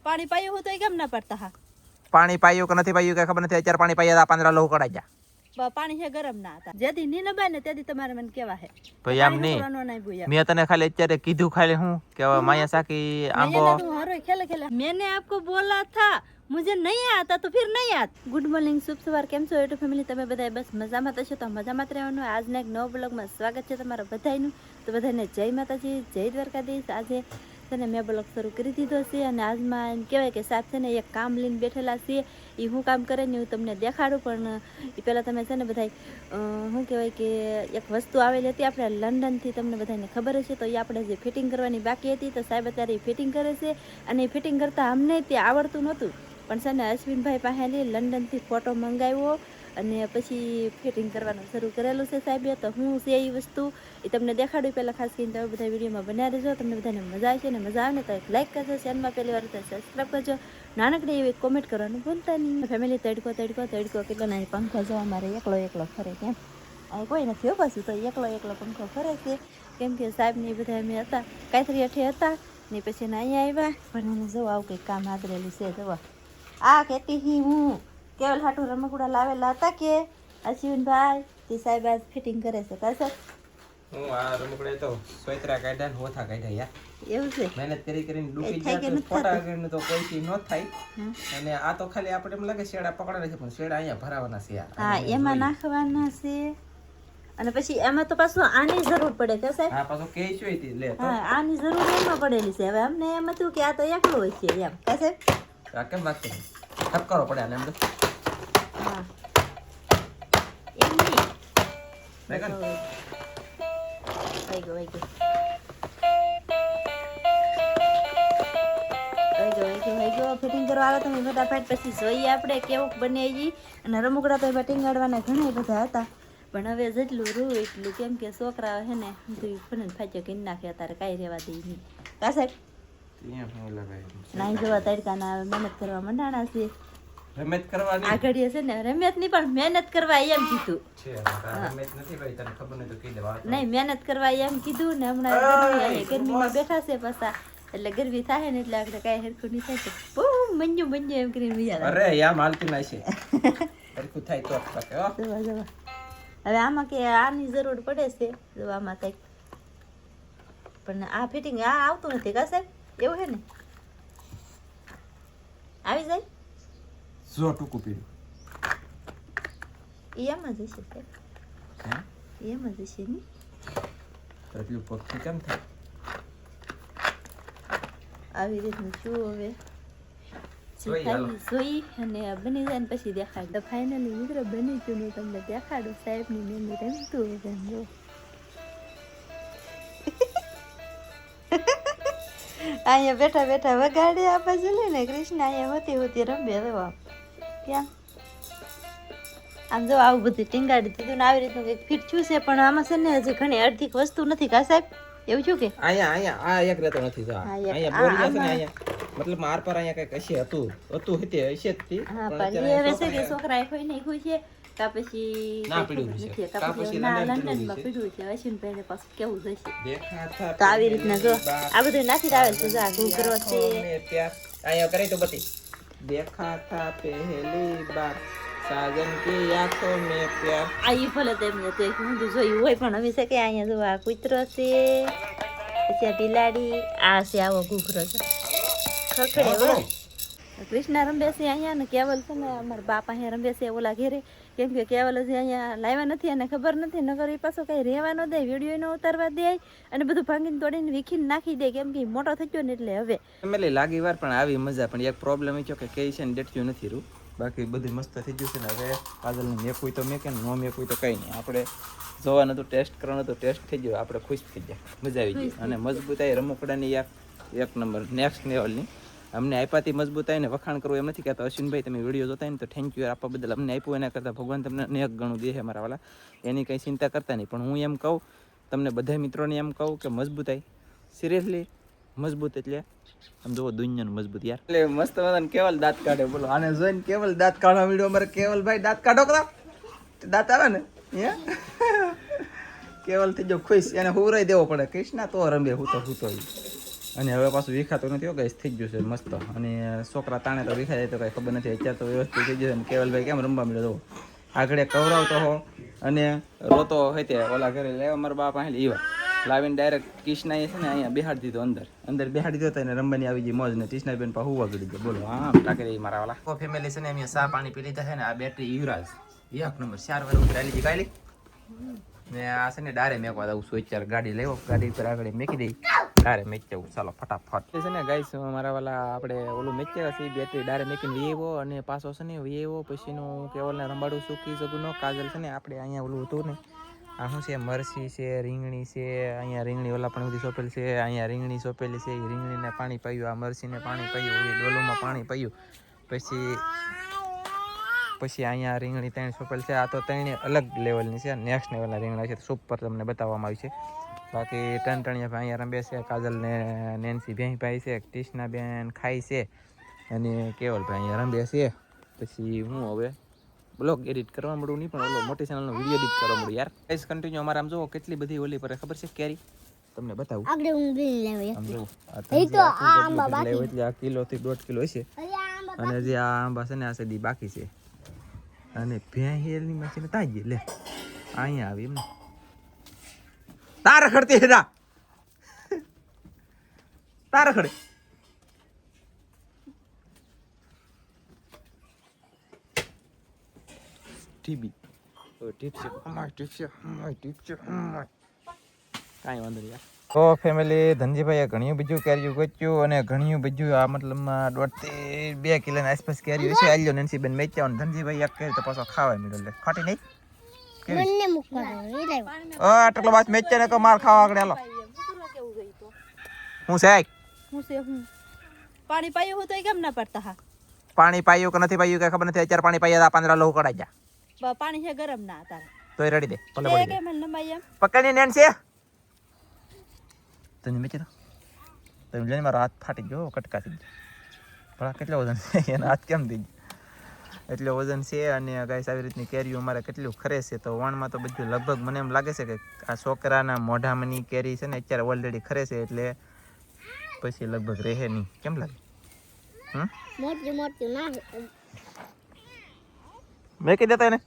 પાણી પાયું હું તો કેમ ના પડતા હા પાણી પાયું કે નથી પાયું કે ખબર નથી અત્યારે પાણી પાયા હતા 15 લોહ કડાઈ ગયા પાણી છે ગરમ ના હતા જેથી ની નબાય ને તેથી તમારે મને કેવા હે ભાઈ આમ નહીં મેં તને ખાલી અત્યારે કીધું ખાલી હું કે માયા સાકી આંબો मैंने आपको बोला था मुझे नहीं आता तो फिर नहीं आता गुड मॉर्निंग शुभ सवार કેમ છો યુટ્યુબ ફેમિલી તમે બધા બસ મજામાં થશો તો મજામાં જ રહેવાનું આજના એક નવા બ્લોગમાં સ્વાગત છે તમારા બધાનું તો બધાને જય માતાજી જય દ્વારકાધીશ આજે છે ને મેં બ્લોગ શરૂ કરી દીધો છે અને આજમાં એમ કહેવાય કે સાહેબ છે ને એક કામ લઈને બેઠેલા છે એ હું કામ કરે ને હું તમને દેખાડું પણ એ પહેલાં તમે છે ને બધા શું કહેવાય કે એક વસ્તુ આવેલી હતી આપણે લંડનથી તમને બધાને ખબર હશે તો એ આપણે જે ફિટિંગ કરવાની બાકી હતી તો સાહેબ અત્યારે એ ફિટિંગ કરે છે અને એ ફિટિંગ કરતાં અમને તે આવડતું નહોતું પણ છે ને અશ્વિનભાઈ પાસેથી લંડનથી ફોટો મંગાવ્યો અને પછી ફિટિંગ કરવાનું શરૂ કરેલું છે સાહેબે તો હું છે એ વસ્તુ એ તમને દેખાડું પહેલાં ખાસ કરીને તમે બધા વિડીયોમાં બનાવી રહેજો તમને બધાને મજા આવશે ને મજા આવે ને તો એક લાઈક કરજો ચેનલમાં પહેલી વાર તો સબસ્ક્રાઈબ કરજો નાનકડી એવી કોમેન્ટ કરવાનું ભૂલતા નહીં ફેમિલી તડકો કેટલો નહીં પંખો જો અમારે એકલો ફરે કેમ અહીં કોઈ નથી હો પાછું તો એકલો પંખો ફરે છે કેમ કે સાહેબને એ બધા અમે હતા કાંઈતરી અઠે હતા ને પછી એને અહીંયા આવ્યા પણ એને જો આવું કંઈક કામ આદરેલું છે જોવા આ કહેતી હી હું કેવલ હાટું રમકડા લાવેલા હતા કે અશ્વિનભાઈ તે સાહેબ આજ ફિટિંગ કરે છે કાસર હું આ રમકડા તો સોયત્રા કાઢ્યા ને હોથા કાઢ્યા યાર એવું છે મહેનત કરીને ડૂબી જાય તો ફોટા કરીને તો કોઈ થી ન થાય અને આ તો ખાલી આપણે એમ લાગે શેડા પકડે છે પણ શેડા અહીંયા ભરાવાના છે યાર હા એમાં નાખવાના છે અને પછી એમાં તો પાછું આની જરૂર પડે કે સાહેબ હા પાછું કે છે ઈ લે તો હા આની જરૂર એમાં પડેલી છે હવે અમને એમ હતું કે આ તો એકલો હોય છે એમ કા સાહેબ આ કેમ વાત કરી ઠપકારો પડે આને એમ તો હા એમ નહીં મેગન વઈ ગયો ફિટિંગ કરવા આવે તમે ફટાફટ પછી જોઈએ આપણે કેવું બને એ અને રમકડા તો એમાં ટીંગાડવાના ઘણા બધા હતા પણ હવે જેટલું રૂ એટલું કેમ કે છોકરા હે ને ફને ફાચ્યો કરી નાખે અત્યારે કાંઈ રહેવા દે નહીં કા સાહેબ નાઈ જોવા તડકાના મહેનત કરવા મંડાણા છે રમત કરવાની આ ઘડીએ છે ને રમત નહીં પણ મહેનત કરવા એમ કીધું નહીં મહેનત કરવા એમ કીધું ને હમણાં ગરમીમાં બેઠા છે પાછા એટલે ગરમી થાય ને એટલે આપણે કાંઈ હરખું નહીં થાય બહુ મંજુ એમ કરીને વિચાર અરે યાર માલતી ના છે હરખું થાય તો જવા હવે આમાં કે આની જરૂર પડે છે જો આમાં કંઈક પણ આ ફિટિંગ આ આવતું નથી કા સાહેબ એવું છે ને આવી જાય જો ટૂંકું પીડ્યું એમ જ હશે સાહેબ એમ જ હશે ને એટલું પક્ષી કેમ થાય આવી રીતનું શું હવે જોઈ અને બની જાય ને પછી દેખાડ તો ફાઇનલી મિત્રો બની ગયું ને તમને દેખાડું સાહેબની મેની રમતું એમ જો અહીંયા બેઠા વગાડે આ બાજુ લે ને કૃષ્ણ અહીંયા હોતી રમે હવે ક્યાં આમ જો આવું બધું ટીંગાડી દીધું ને આવી રીતનું કંઈક ફિટ થયું છે પણ આમાં છે ને હજી ઘણી અડધી વસ્તુ નથી કા સાહેબ એવું છું કે અહીંયા આ એક રહેતો નથી અહીંયા બોરી છે ને અહીંયા મતલબ માર પર અહીંયા કઈક હશે હતું હતી હશે જ થી હા પણ એ હવે છે કે છોકરાએ કોઈ નહીં ખુશ છે કા પછી ના પીડ્યું છે કા પછી ના લંડનમાં પીડ્યું છે અશ્વિનભાઈને પાછું કેવું જશે દેખાતા તો આવી રીતના જો આ બધું નાખી આવે છે જો આ ઘૂઘરો છે અહીંયા કરી તો બતી દેખાતા પહેલી બાર સાજન કી આંખો મે પ્યાર આઈ ભલે તેમ ને તે હું તો જોયું હોય પણ હવે છે કે અહીંયા જો આ કૂતરો છે પછી આ બિલાડી આ છે આવો ઘૂઘરો છે ખખડે કૃષ્ણા રમે છે અહીંયા ને કેવલ છે ને અમારા બાપા અહીંયા રમે છે ઓલા ઘેરે કેમ કે કેવલ હજી અહીંયા લાવ્યા નથી અને ખબર નથી નગર એ પાછો કઈ રહેવા ન દે વિડીયો નો ઉતારવા દે અને બધું ભાંગીને તોડીને વીખીને નાખી દે કેમ કે મોટો થઈ ગયો ને એટલે હવે ફેમિલી લાગી વાર પણ આવી મજા પણ એક પ્રોબ્લેમ એ છે કે કઈ છે ને ડેટ્યું નથી રૂ બાકી બધું મસ્ત થઈ ગયું છે ને હવે કાજલ ને મેકુય તો મેકે ને નો મેકુય તો કઈ નહીં આપણે જોવાનું હતું ટેસ્ટ કરવાનું હતું ટેસ્ટ થઈ ગયો આપણે ખુશ થઈ ગયા મજા આવી ગઈ અને મજબૂતાઈ રમકડાની એક નંબર નેક્સ્ટ લેવલની અમને આપ્યાથી મજબૂતાઈ ને વખાણ કરવું એમ નથી કહેતા અશ્વિનભાઈ તમે વિડીયો જોતા ને તો થેન્ક યુ આપવા બદલ અમને આપ્યું એના કરતાં ભગવાન તમને અનેક ગણું દે છે મારા વાલા એની કંઈ ચિંતા કરતા નહીં પણ હું એમ કહું તમને બધા મિત્રોને એમ કહું કે મજબૂતાઈ સિરિયસલી મજબૂત એટલે આમ જોવો દુનિયાનું મજબૂત યાર એટલે મસ્ત મજાને કેવલ દાંત કાઢે બોલો આને જોઈને કેવલ દાંત કાઢવા વિડીયો અમારે કેવલભાઈ દાંત કાઢો કરા દાંત આવે ને કેવલ થઈ જો ખુશ એને હુરાઈ દેવો પડે કૃષ્ણા તો રમે હું તો અને હવે પાછું વિખાતું નથી ગાઈસ, થઈ ગયું છે મસ્ત. અને છોકરા તાણે તો વિખાય જાય તો કાંઈ ખબર નથી, અત્યારે તો વ્યવસ્થિત થઈ ગયું છે. અને કેવલભાઈ કેમ રમવા મળ્યો તો આગળ કવરાવતો હો અને રોતો હોય તે ઓલા ઘરે લેવા મારા બાપા અહીં એવા લાવીને ડાયરેક્ટ કિશના છે ને અહીંયા બેહાડી દીધો, અંદર બેહાડી દીધો અને રમવાની આવી ગઈ મોજ ને ટીસના બેન પા હુવા ગળી ગયો. બોલો આમ ટાકે મારા વાલા કો ફેમિલી છે ને અમે ચા પાણી પી લીધા છે ને. આ બેટરી યુવરાજ 1 નંબર 4 વાર ઉતરાલી હતી કાલી ને આ છે ને ડારે મેકવા દઉં છું. અત્યારે ગાડી લેવો, ગાડી ઉપર આગળ મેકી દઈ, ડારે મેકી જવું. ચાલો ફટાફટ છે ને ગાઈસ, મારા વાલા આપણે ઓલું મેચ્યા છે બેટરી ડારે મેકીને વીએવો અને પાછો છે ને વીએવો પછીનું કેવલને રંબાડું સૂકી સગુનો કાજલ છે ને આપણે અહીંયા ઓલું હતું ને આ શું છે મરસી છે, રીંગણી છે, અહીંયા રીંગણી ઓલા પણ બધી સોંપેલી છે, અહીંયા રીંગણી સોંપેલી છે. એ રીંગણીને પાણી પાયું, આ મરસીને પાણી પાયું, એ ડોલુમાં પાણી પાયું. પછી અહીંયા રીંગણી 3 સોંપેલ છે. આ તો 3 અલગ લેવલની છે, નેક્સ્ટ લેવલના રીંગણા છે. સુપર તમને બતાવવામાં આવી છે. બાકી ટણટણિયા અહીંયા રમે છે, કાજલ ને નેન્સી ભેંઈ ભાઈ છે, ટીશના બેન ખાઈ છે અને કેવલભાઈ અહીંયા રમે છે. પછી હું હવે બ્લોગ એડિટ કરવા મળું નહીં, પણ ઓલો મોટી ચેનલનો વિડીયો એડિટ કરવા મળું યાર. ગાઈસ કન્ટિન્યુ અમારે આમ જોવો કેટલી બધી ઓલી પર ખબર છે કેરી તમને બતાવું. આગળ હું બી લેવી આમ જોવો એ તો આ આંબા બાકી એટલે આ કિલો થી 1.5 કિલો હશે. અને જે આ આંબા છે ને આ સદી બાકી છે. અને ભેંહેલની મશીન તાજી લે અહીંયા આવી એમને તાર ખડતી હેડા તાર ખડે ટીબી ટીપ છે અમાર ટીપ છે કાંઈ વાંધો નહીં યાર. તો ફેમિલી ધનજીભાઈએ ઘણું બીજું કેરીયું ગોચ્યું અને ઘણું બીજું આ મતલબમાં 1.5 થી 2 કિલોની આસપાસ કેરી છે. આલ્યો નેન્સી બેન મેચ્યા અને ધનજીભાઈ એક કેરી તો પાછો ખાવા મળ્યો. લે ખાટી નહીં મને મૂકવા દો એ લાવ આટલો બાસ મેચ્યા ને કે માર ખાવા આગળ હાલો. હું છે પાણી પાયું હોય તો કેમ ના પડતા? હા પાણી પાયું કે નથી પાયું કે ખબર નથી. અત્યારે પાણી પાયા 15 લોહ કડાઈ જા પાણી છે ગરમ ના તારે તોય રેડી દે ભલે પડી દે. કેમ લંબાઈ એમ પકડની નેન્સી તને મેચી દો. તમે લઈને મારો હાથ ફાટી ગયો કટકા થઈ ગયો. ભલા કેટલો વજન છે એના હાથ કેમ થઈ ગયો એટલો વજન છે. અને ગાઈસ આવી રીતની કેરીઓ અમારે કેટલું ખરે છે. તો વણમાં તો બધું લગભગ મને એમ લાગે છે કે આ છોકરાના મોઢામાંની કેરી છે ને અત્યારે ઓલરેડી ખરે છે એટલે પછી લગભગ રહે નહીં. કેમ લાગે? મોટી મોટી ના મેકી દેતા એને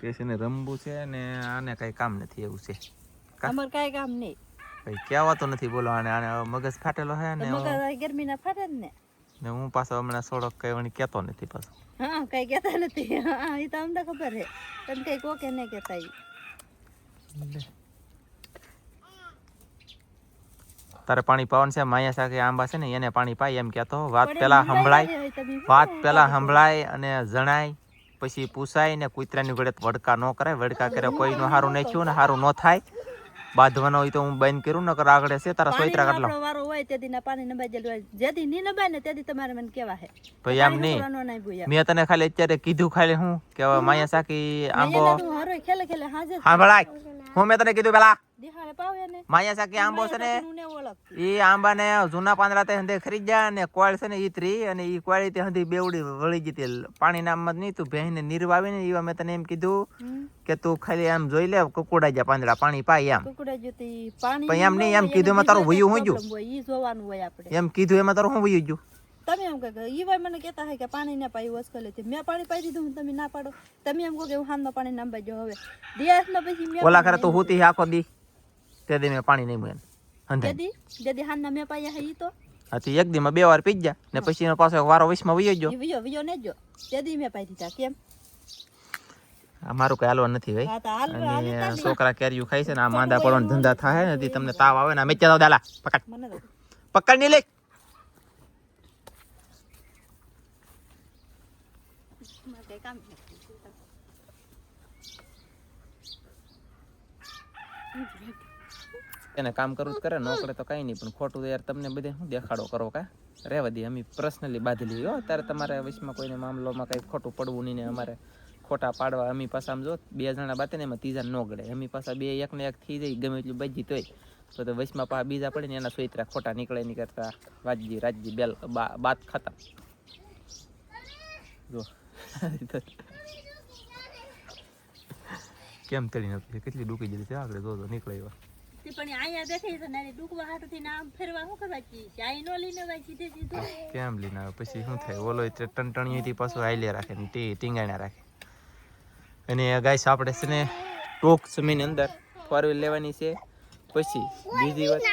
પેશને રમવું છે ને આને કઈ કામ નથી એવું છે. અમાર કાઈ કામ નહીં કઈ કહેવાતો નથી. બોલો આને મગજ ફાટેલો હે ને મગજ ગરમી ના ફાટે ને. ને હું પાછો હમણાં થોડોક કઈ વણી કહેતો નથી પાછો. હા કઈ કહેતા નથી. હા એ તો અમને ખબર છે તને કઈ કોકે નહીં કહેતા. તારે પાણી પાવાનું છે. માયા સાકે આંબા છે ને એને પાણી પાય એમ કહેતો. વાત પેલા સંભળાય અને જણાય પછી પૂછાય ને કૂતરાની ઘડે વડકા ન કરાય. વડકા કરે કોઈનું સારું નહીં થયું ને સારું ન થાય. બાંધવાનો હોય તો હું બંધ કરું ન કર આગળ છે તારા સોયત્રા કાઢ લો. વારો હોય તેથી ના પાણી નબાઈ જેલું હોય જેથી ની નબાય ને તેથી તમારે મને કેવા હે ભાઈ એમ નહીં. મેં તને ખાલી અત્યારે કીધું ખાલી હું કે માયા સાકી આંબો ખેલે ખેલે હાજર સાંભળાય. હું મેં તને કીધું પેલા દિહાળે પાવે ને માયા સાકી આંબો છે ને એ આંબાને જૂના પાંદડા તે હંધે ખરી ગયા ને કોળ છે ને ઈ ત્રી અને ઈ કોળી તે હંધી બેવડી વળી ગઈ. પાણી ના આમ નહીં તું ભેંને નીરવાવી ને એવા મેં તને એમ કીધું કે તું ખાલી આમ જોઈ લે કુકુડા જા પાંદડા પાણી પાય એમ. કુકડા જોતી પાણી પણ એમ નહીં એમ કીધું એમાં તારું વયું હું ગયું ઈ જોવાનું હોય આપણે એમ કીધું એમાં તારું હું વયું ગયું. તમે એમ કહો ઈ ભાઈ મને કહેતા હોય કે પાણી ના પાયું વસ્કલે થી મેં પાણી પાઈ દીધું તમે ના પાડો. તમે એમ કહો કે હું હામનો પાણી નાંબાઈ જો હવે દિવસનો પછી મેં ઓલા ખરે તું હુતી આખો દી તે દી મેં પાણી નહીં મળે હંધે દેદી હાનના મેં પાયા હે ઈ તો હાથી એક દી માં 2 વાર પી જા ને પછી એનો પાછો વારો 20 માં વયો ગયો. વિયો ને જો દેદી મેં પાઈ દીધા કેમ મારું કઈ હાલવા નથી ભાઈ. હા તો હાલ અને છોકરા કેરીયું ખાય છે ને આ માંદા પડવાનો ધંધા થાય ને તમને તાવ આવે ને મેચ્યા દો દાલા પકડ મને તો પકડ ની લે. મારે કઈ કામ એને કામ કરવું જ કરે ન કરે તો કઈ નહીં. પણ ખોટું યાર તમને બધે શું દેખાડો કરો કા રહેવા દે. અમે પર્સનલી બાંધેલી હો અત્યારે તમારે વિશમાં કોઈને મામલોમાં કઈ ખોટું પડવું નહીં ને અમારે ખોટા પાડવા. અમે પાછા આમ જો 2 જણા બાતે ને એમાં 3જા નો ગળે. અમે પાછા 2 એક ને એક થઈ જાય ગમે એટલું બજી તોય તો વચમાં પાછા બીજા પડે ને એના સોયત્રા ખોટા નીકળે નહીં કરતા વાજજી રાજજી બેલ બાત ખાતા જો કેમ તળી નાખી કેટલી ડૂકી જતી છે આગળ જો નીકળે એવા તે પણ અહીંયા બેઠી છે ને ડૂકવા હાટુથી ને આમ ફેરવા શું કરવા કી છે આઈ નો લઈને ભાઈ સીધે સીધું કેમ લઈને આવે પછી શું થાય ઓલો ટણટણીથી પાછું આઈલે રાખે ને ટીંગાણા રાખે. અને ગાઈસ આપણે છે ને ટૂંક સમયની અંદર 4 વ્હીલ લેવાની છે. પછી બીજી વાત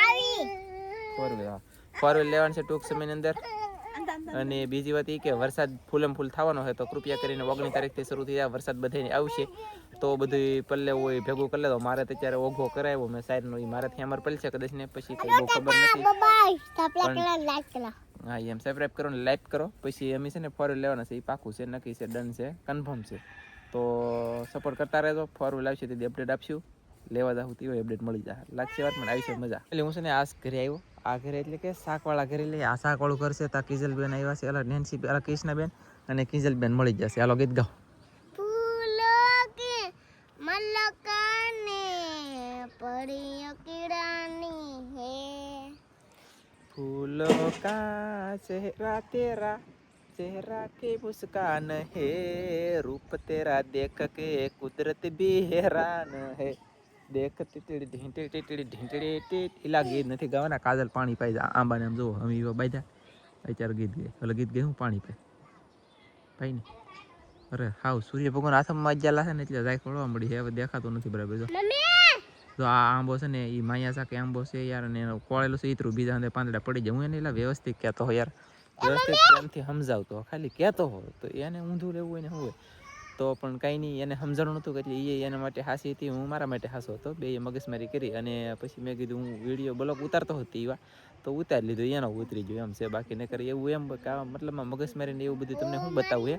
4 વ્હીલ લેવાની છે ટૂંક સમયની અંદર. અને બીજી વાત એ કે વરસાદ ફૂલમ ફૂલ થવાનો હોય તો કૃપયા કરીને 19 તારીખથી શરૂ થઈ જાય. વરસાદ બધાને આવશે તો બધું પલ્લે હોય ભેગું કરી લેતો. મારે તો અત્યારે ઓઘો કરાવ્યો મેં સાઈડનો એ મારાથી અમારે પલશે કદાચ ને પછી કઈ બહુ ખબર નથી. બાય સપ્લાય કરા લાઈક કરા હા એમ સબસ્ક્રાઇબ કરો ને લાઈક કરો. પછી અમે છે ને 4 વ્હીલ લેવાના છે એ પાકું છે નક્કી છે ડન છે કન્ફર્મ છે. તો સપોર્ટ કરતા રહેજો. 4 વ્હીલ આવશે તેથી અપડેટ આપશું. લેવા જાવ તેવો અપડેટ મળી જાય. લાગશે વાર પણ આવી છે મજા. એટલે હું છે ને આ ઘરે આવ્યો. આ ઘરે એટલે કે શાકવાળા ઘરે લઈ આ શાકવાળું ઘર છે. તા કિજલબેન આવ્યા છે. અલા નેન્સી અલા કૃષ્ણાબેન અને કિજલબેન મળી જશે. હાલો ગીત ગાઓ. ફૂલો કે મલકાને પડી કિરાની હે फूलों का चेहरा तेरा चेहरा की मुस्कान है रूप तेरा देख के कुदरत भी हैरान है દેખ ટીટી ઢીંટી ટીટી ઢીંટડી ટીટ ઇલા ગીત નથી ગાવાના. કાજલ પાણી પાઈ જા આંબાને આમ જો અમે એવા બાજા અત્યારે ગીત ગયે એટલે ગીત ગયું પાણી પાઈ ને અરે હાવ સૂર્ય ભગવાન હાથમાં અજ્જા લાશે ને એટલે જાય ખોળવા મળી છે. હવે દેખાતો નથી બરાબર. જો જો આ આંબો છે ને એ માયા સાકે આંબો છે યાર. અને એનો કોળેલું છે ઈતરું બીજા ને પાંદડા પડી જાય. હું એને એલા વ્યવસ્થિત કહેતો હોય યાર. વ્યવસ્થિત પ્રેમથી સમજાવતો ખાલી કહેતો હોય તો એને ઊંધું લેવું હોય ને શું હોય તો પણ કાંઈ નહીં. એને સમજાણું નહોતું એટલે એ એના માટે હાસી હતી હું મારા માટે હાસો હતો. બે મગજમારી કરી અને પછી મેં કીધું હું વિડીયો બ્લોગ ઉતારતો હતો એવા તો ઉતારી લીધો. એનો ઉતરી ગયો એમ છે. બાકી ન કરી એવું એમ મતલબમાં મગજમારી ને એવું બધું તમને શું બતાવું એ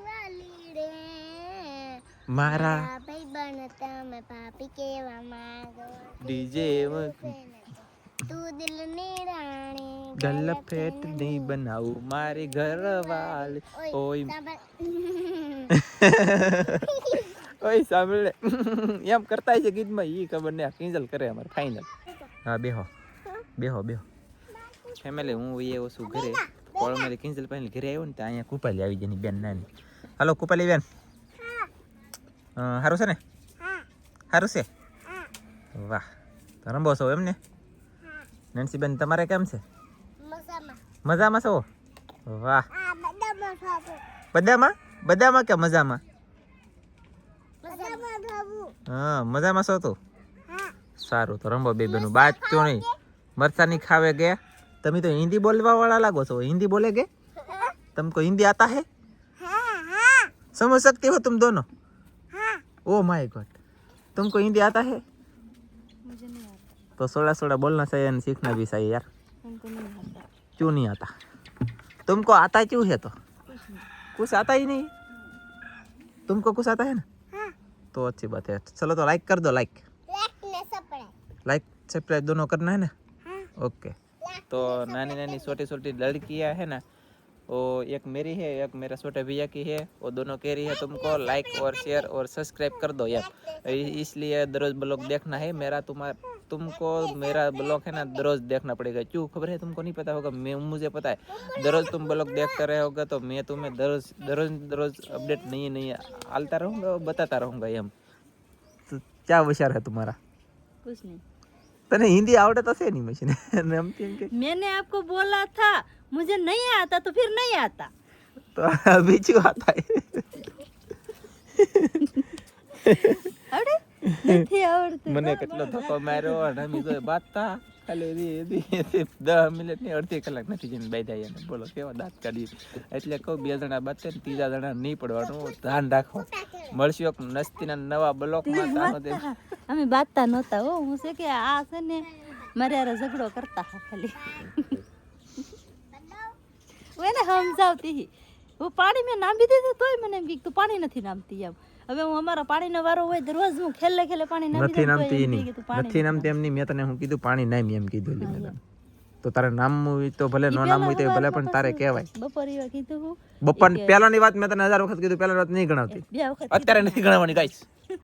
મારા ભાઈબંધ તમે પાપી કેવા માંગો ડીજે તું દિલની રાણી ગલફેટ નહીં બનાવું મારી ઘરવાળી ઓય ઓય સાંભળે એમ કરતા છે ગીતમાં ઈ ખબર ને કિંજલ કરે અમારે ફાઇનલ. હા બેહો બેહો બેહો ફેમિલી. હું એ શું ઘરે કોળ મારી કિંજલ પાસે ઘરે આવ્યો ને ત્યાં અહીંયા કુપાલી આવી જની બેન નાની. હાલો કુપાલી બેન સારું છે ને સારું છે વાહ તો રંબો છો એમ ને નેન્સી બેન તમારે કેમ છે મજામાં છો વાહ બધામાં બધામાં કે મજામાં હા મજામાં છો તું સારું તો રંબો બે બેનું બાત ક્यों નહીં મરચાની ખાવે ગયા. તમે તો હિન્દી બોલવા વાળા લાગો છો. હિન્દી બોલે गे तुमको हिंदी आता है समझ सकते हो तुम दोनों ओ माय गॉड तुमको हिंदी आता है मुझे नहीं आता तो थोड़ा थोड़ा बोलना चाहिए और सीखना भी चाहिए यार. हमको नहीं आता क्यों नहीं आता तुमको आता क्यों है तो कुछ आता ही नहीं तुमको कुछ आता है ना तो अच्छी बात है. चलो तो लाइक कर दो लाइक सब्सक्राइब दोनों करना है ना ओके. तो नानी नानी छोटी छोटी लड़कियां है ना वो एक मेरी है एक मेरा छोटे भैया की है. वो दोनों कह रही है तुमको लाइक और शेयर और सब्सक्राइब कर दो यार. इसलिए दररोज ब्लॉग देखना है मेरा तुमको मेरा ब्लॉग है ना दररोज देखना पड़ेगा. क्यों खबर है तुमको नहीं पता होगा मैं मुझे पता है. दररोज तुम ब्लॉग देखते रहोगे तो मैं तुम्हें दररोज अपडेट नहीं आलता रहूँगा और बताता रहूँगा एम. तो क्या विचार है तुम्हारा कुछ नहीं. तने हिंदी आवड़े तो से नहीं मशीन मैंने आपको बोला था मुझे नहीं आता तो फिर नहीं आता तो अभी क्यों आता है આવડે નથી આવડતું. મને કેટલો ધક્કો માર્યો અને અમે તો બાતતા ખાલી 10 મિનિટ ની અડધી કલાક નથી જઈને બાંધ્યા એને. બોલો કેવા દાંત કાઢી. એટલે કહું 2 જણા બાતે ને 3જા જણા નહીં પડવાનું ધ્યાન રાખો. મળશું એક નસ્તીના નવા બ્લોકમાં. અમે બાતતા નહોતા હો. હું છે કે આ છે ને મારે હારે ઝઘડો કરતા હા ખાલી. હું એને સમજાવતી હું પાણી મેં નાંબી દીધું તોય મને એમ કે તું પાણી નથી નાંબતી એમ. હવે હું અમારો પાણીનો વારો હોય તો રોજ હું ખેલે પાણી નથી નામતી નથી નામતી એમ નહીં. મેં તને હું કીધું પાણી નામ એમ કીધું મેં તને. તો તારે નામવું હોય તો ભલે નો નામ હોય તો ભલે પણ તારે કહેવાય. બપોર એવા કીધું હું બપોર પહેલાની વાત મેં તને 1000 વખત કીધું પહેલાની વાત નહીં ગણાવતી. 2 વખત અત્યારે નથી ગણાવવાની ગાઈસ.